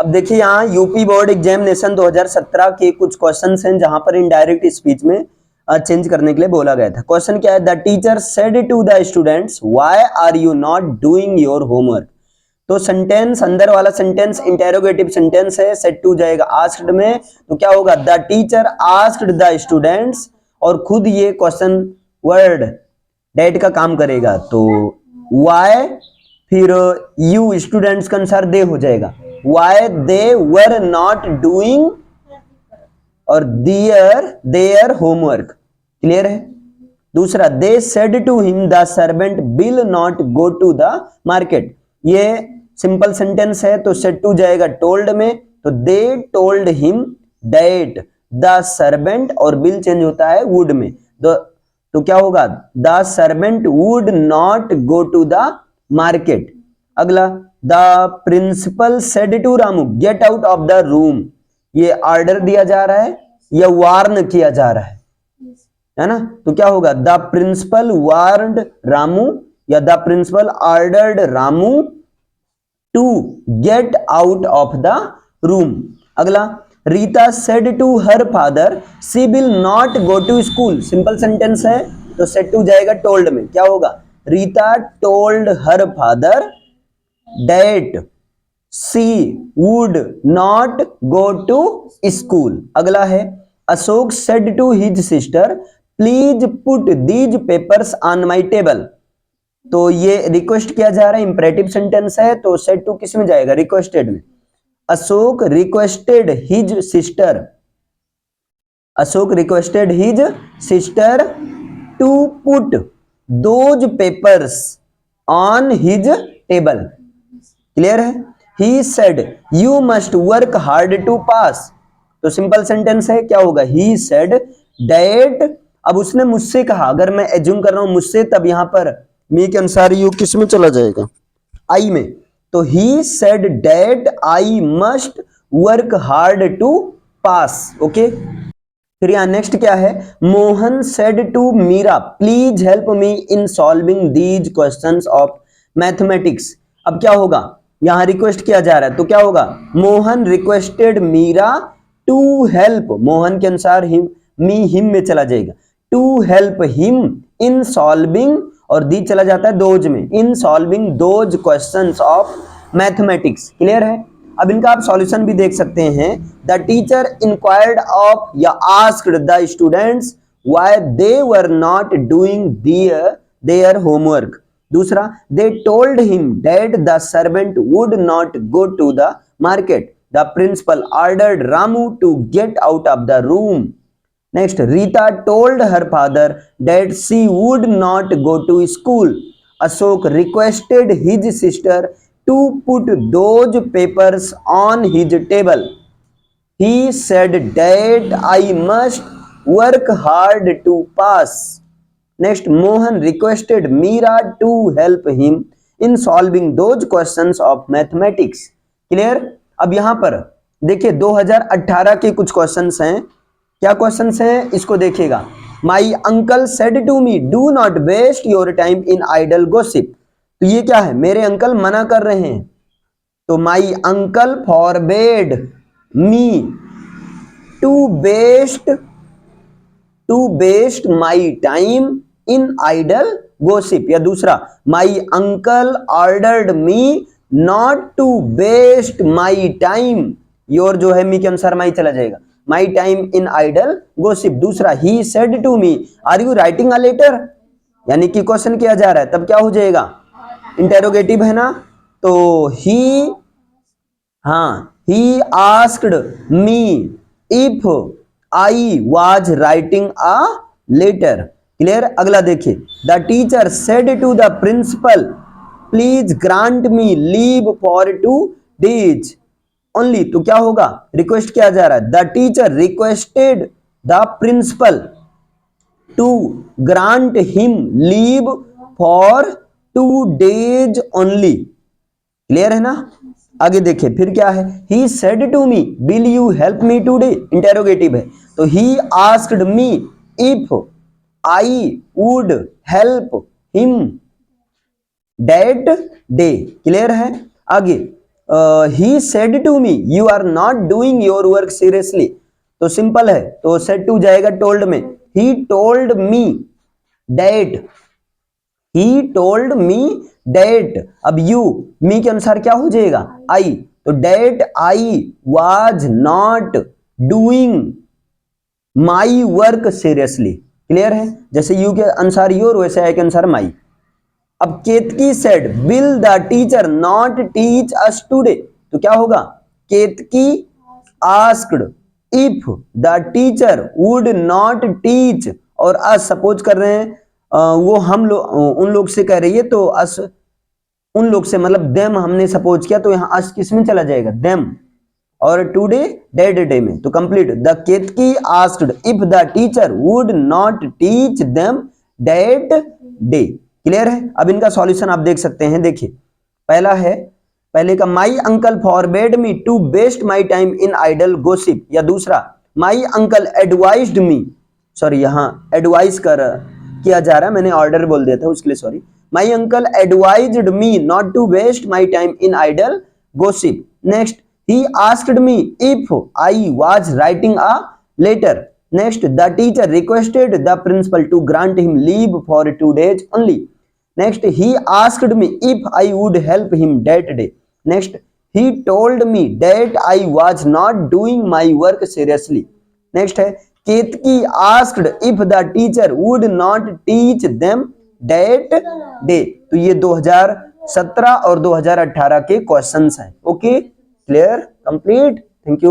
अब देखिए यहाँ यूपी बोर्ड एग्जामिनेशन 2017 के कुछ क्वेश्चंस हैं जहां पर इनडायरेक्ट स्पीच में चेंज करने के लिए बोला गया था। क्वेश्चन क्या है, the teacher said to the students why are you not doing your homework. तो सेंटेंस, अंदर वाला सेंटेंस इंटेरोगेटिव सेंटेंस है, सेड टू जाएगा आस्क्ड में, तो क्या होगा, the teacher asked the students, और खुद ये क्वेश्चन वर्ड डेट का काम करेगा, तो व्हाई फिर यू स्टूडेंट्स के अनुसार दे हो जाएगा, why they were not doing और देयर होमवर्क। क्लियर है। दूसरा, they said to him the servant will not go to the market. ये सिंपल सेंटेंस है, तो सेड टू जाएगा टोल्ड में, तो they told him that the servant, और विल चेंज होता है वुड में, तो क्या होगा, the servant would not go to the market. अगला, the principal said to Ramu get out of the room. ये ऑर्डर दिया जा रहा है या वार्न किया जा रहा है ना, तो क्या होगा, द प्रिंसिपल वार्नड रामू या the principal ordered Ramu to get out of the room. अगला, Rita said to her father she will not go to school. Simple sentence है, तो सेड टू जाएगा टोल्ड में, क्या होगा, Rita told her father that she would not go to school. अगला है, Ashok said to his sister please put these papers on my table. तो ये रिक्वेस्ट किया जा रहा है, इंपरेटिव सेंटेंस है, तो सेड टू किस में जाएगा, रिक्वेस्टेड में। Ashok requested his sister, Ashok requested his sister to put those papers on his table. Clear है। He said you must work hard to pass. तो सिंपल सेंटेंस है, क्या होगा, ही सेड दैट, अब उसने मुझसे कहा, अगर मैं एज्यूम कर रहा हूं मुझसे, तब यहां पर मी के अनुसार यू किस में चला जाएगा, आई में, तो he said that I must work hard to pass. Okay, फिर यहां नेक्स्ट क्या है, Mohan said to Meera please help me in solving these questions of mathematics. अब क्या होगा, यहां रिक्वेस्ट किया जा रहा है, तो क्या होगा, Mohan requested Meera to help, Mohan के अनुसार हिम, मी हिम में चला जाएगा, to help him in solving, और दी चला जाता है दोज में, in solving those questions of mathematics. Clear है। अब इनका आप सॉल्यूशन भी देख सकते हैं, द टीचर इंक्वायर्ड ऑफ या asked the students why they were not doing their homework. दूसरा, they told him that the servant would not go to the market, the principal ordered Ramu to get out of the room. Next, Rita told her father that she would not go to school, Ashok requested his sister to put those papers on his table, he said that I must work hard to pass. Next, Mohan requested Meera to help him in solving those questions of mathematics. Clear. अब यहां पर देखिए 2018 के कुछ questions हैं। क्या questions हैं, इसको देखिएगा। My uncle said to me do not waste your time in idle gossip. तो ये क्या है, मेरे अंकल मना कर रहे हैं, तो my uncle forbade me to waste my time in idle gossip. या दूसरा, my uncle ordered me not to waste my time, your जो है मी के अनुसार माई चला जाएगा, my time in idle gossip. दूसरा, he said to me are you writing a letter, यानी कि क्वेश्चन किया जा रहा है, तब क्या हो जाएगा, इंटेरोगेटिव है ना, तो he asked me if I was writing a letter. Clear. अगला देखिए, the teacher said to the principal please grant me leave for 2 days only. तो क्या होगा, रिक्वेस्ट किया जा रहा है, the teacher requested the principal to grant him leave for 2 days only. Clear है ना। आगे देखिए फिर क्या है, he said to me will you help me today, interrogative है, तो he asked me if I would help him that day. Clear है। आगे, he said to me you are not doing your work seriously, तो simple है, तो said to जाएगा told में। He told me that, he told me that, अब you me के अनुसार क्या हो जाएगा आई, तो that I was not doing my work seriously, clear है, जैसे यू के अनुसार योर वैसे आई के अनुसार माई। अब Ketki said will the teacher not teach us today, तो क्या होगा Ketki asked if the teacher would not teach, और अस सपोज कर रहे हैं वो हम लोग उन लोग से कह रही है, तो अस उन लोग से मतलब देम हमने सपोज किया, तो यहां अस किस में चला जाएगा देम, और टुडे डेड डे में, तो complete the Ketaki asked if the teacher would not teach them that day, clear है। अब इनका सॉल्यूशन आप देख सकते हैं, देखिए पहला है, पहले का my uncle forbade me to waste my time in idle gossip, या दूसरा my uncle advised me, sorry यहाँ एडवाइज किया जा रहा है, मैंने ऑर्डर बोल दिया था उसके लिए sorry, my uncle advised me not to waste my time in idle gossip. Next he asked me if I was writing a letter. Next, the teacher requested the principal to grant him leave for 2 days only. Next, he asked me if I would help him that day. Next, he told me that I was not doing my work seriously. Next है केतकी asked if the teacher would not teach them that day. तो ये 2017 और 2018 के questions हैं। Okay, clear, complete, thank you.